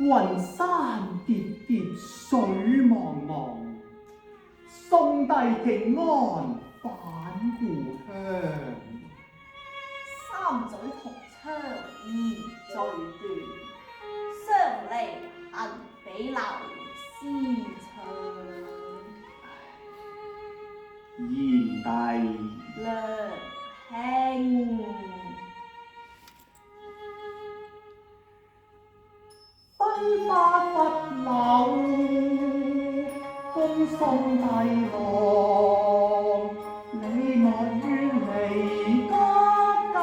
雲山疊疊水茫茫，送帝祈安返故鄉。三嘴銅槍疑最斷，相離恨比留絲長。賢弟良兄，分花不朽，恭送帝郎，你莫怨離歌今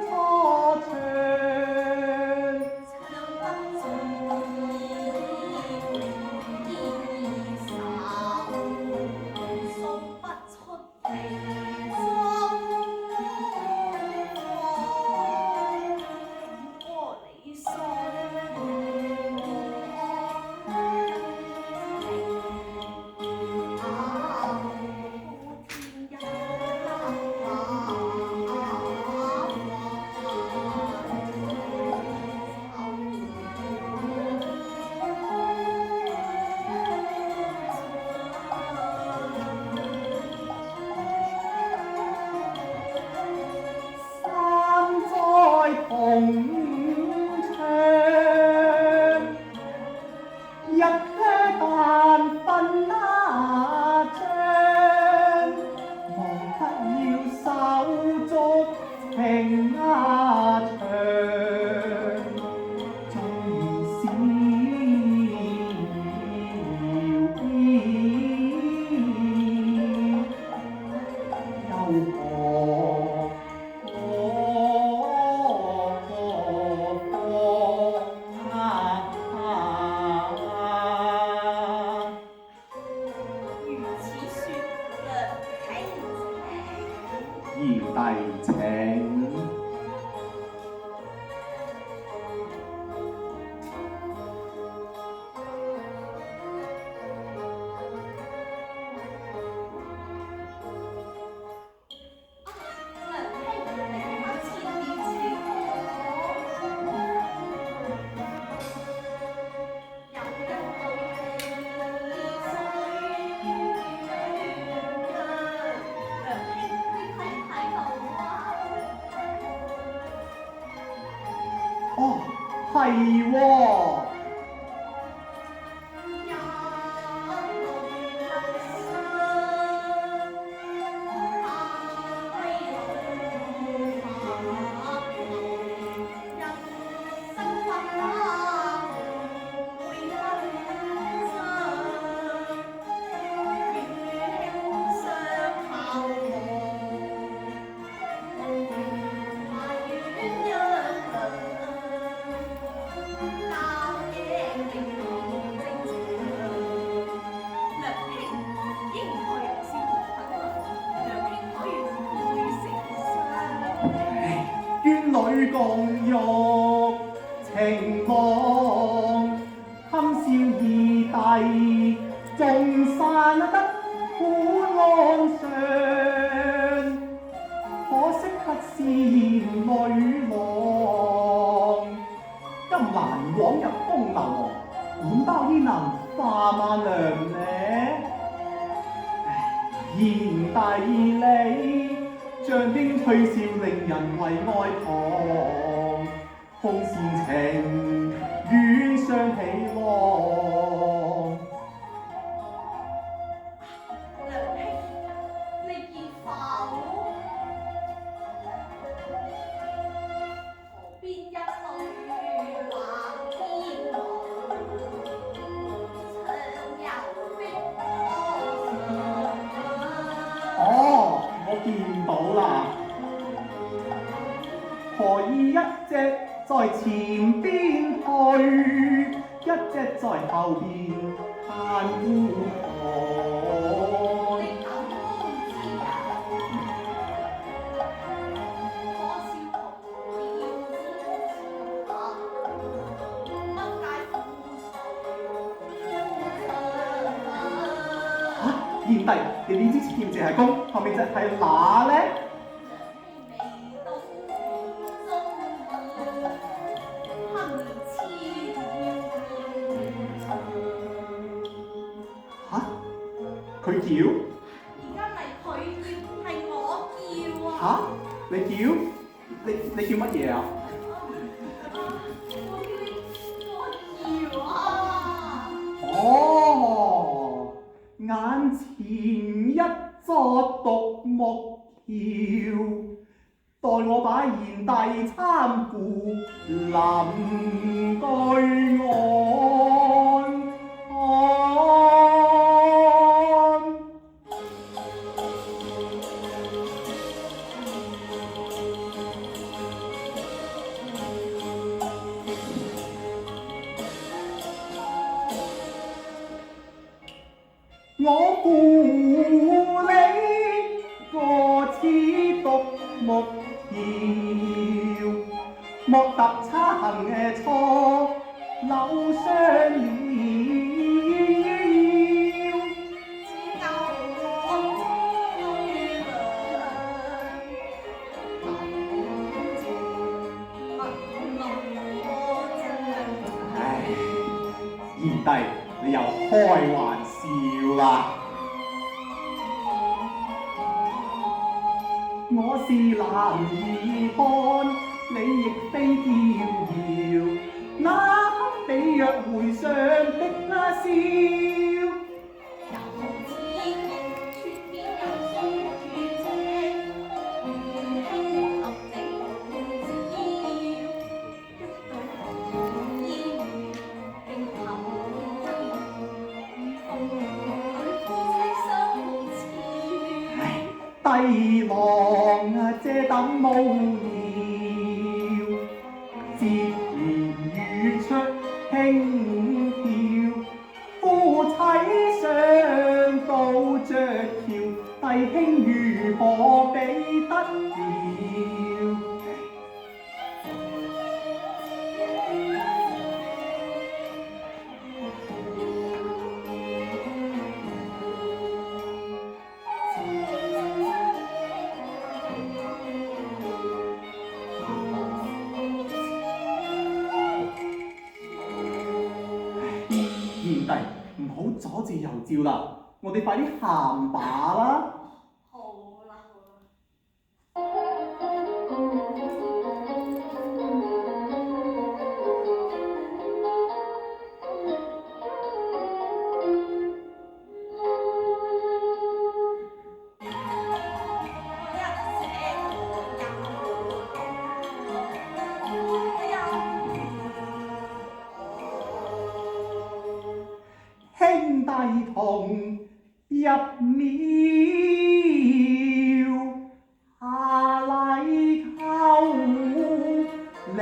初唱。唱不盡依手，送不出離心歌你信。賢弟請。哦，係喎。冤侶共玉情望，堪笑二弟縱散得苦安詳。可惜不是女郎，今難往入風流王，本包焉能化萬良呢？賢弟你像應吹笑令人為愛旁，空煽情遠相起浪。良兄，你見否？河邊一對畫天王，長遊碧波上。哦，我見到啦，何以一隻在前邊去，一隻在後邊嘆烏寒。你咁都唔知呀？可笑同天之下，乜界苦楚嚇，賢弟，你點知前面淨係公，後面就係乸咧？良兄未懂中意，恨千佢叫？而家唔係佢叫，係我叫啊！嚇？你叫？你叫乜嘢啊？我叫啊！哦，眼前一座獨木橋，待我把賢弟參赴臨對岸。我負你過此獨木橋，莫特曾錯扭傷了。只有我唉，賢弟，你又開玩笑啦！我是男兒漢，你亦非嬌瑤，那比約會上的那笑。帝王這等無聊，接連語出輕佻，夫妻相到着橋，弟兄如何比得了？賢弟，唔好左照右照啦，我哋快啲行吧啦！好啦好啦。兄弟同入廟，下禮叩靈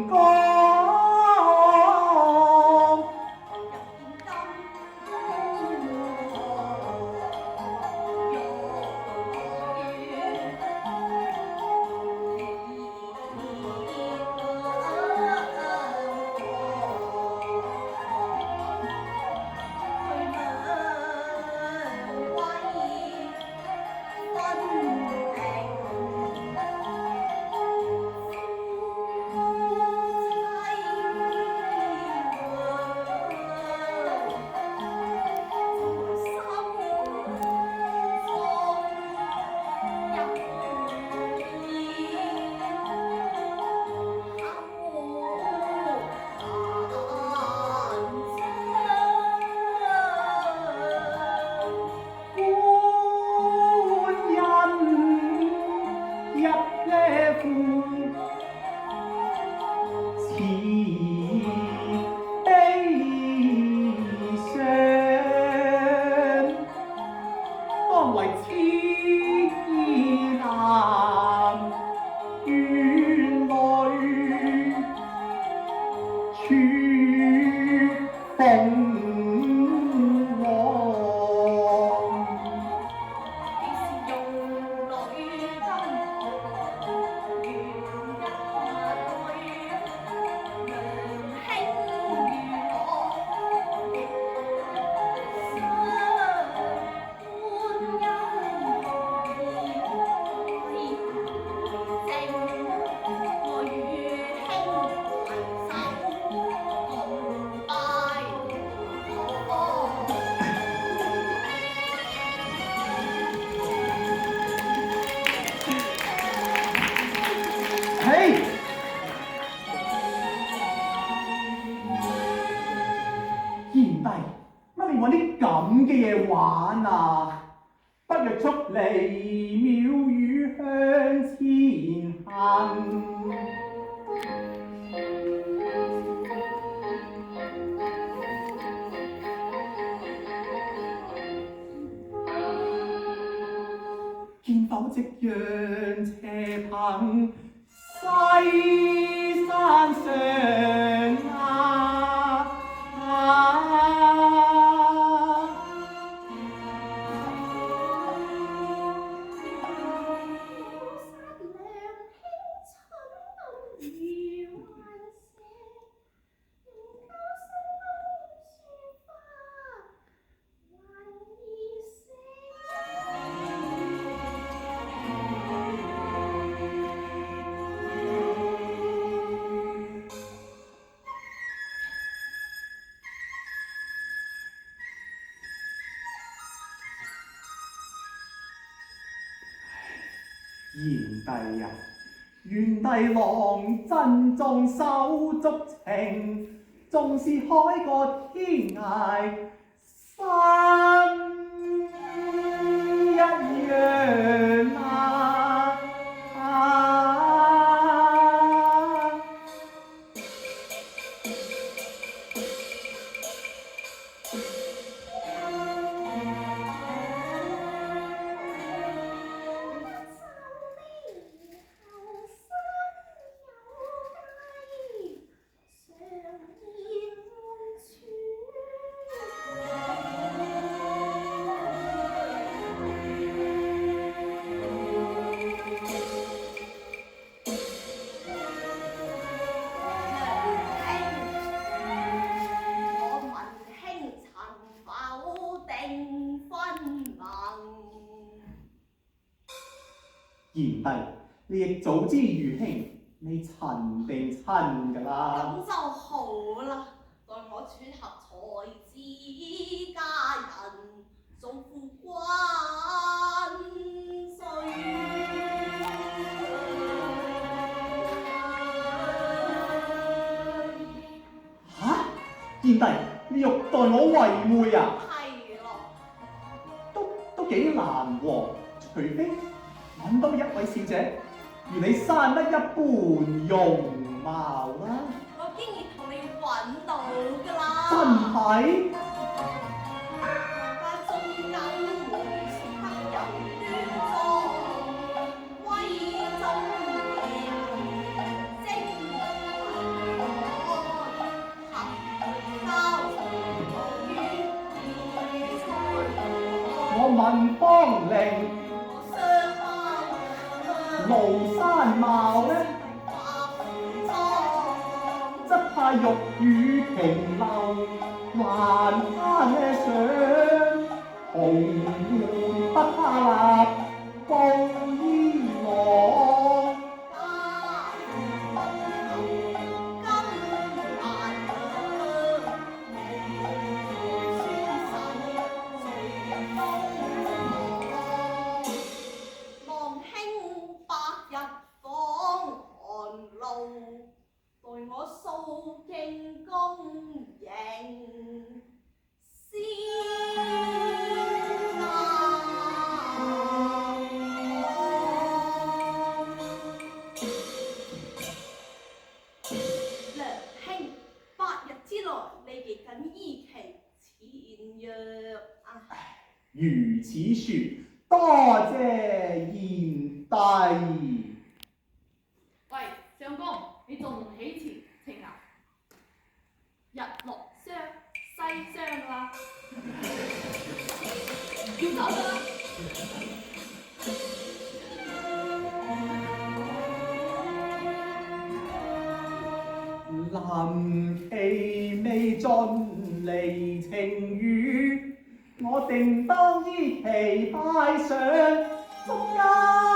光。嘅嘢玩啊！不若速離廟宇向前行。見否夕陽斜憑西山上賢弟啊，願弟郎珍重手足情，縱是海角天涯心一樣賢弟，你亦早知愚兄，你親定親㗎啦。咁就好啦，待我撮合才子佳人，送付關稅。嚇！賢弟，你欲待我為妹啊？係咯，都幾難喎，除非揾到一位小姐，如你生得一般容貌啦。我經已同你揾到㗎啦。真係？我家中間門黑又端莊，威中精我問芳齡，廬山貌呢，則怕玉宇瓊樓，還怕上紅顏不怕立布衣裳。我掃徑公迎先娘兄，8日之內你亦緊依期前約啊！如此説，多謝賢弟。喂，相公，你仲唔起程啊？日落雙西雙啦，要走㗎啦！臨期未盡離情語，我定當依期派上足家。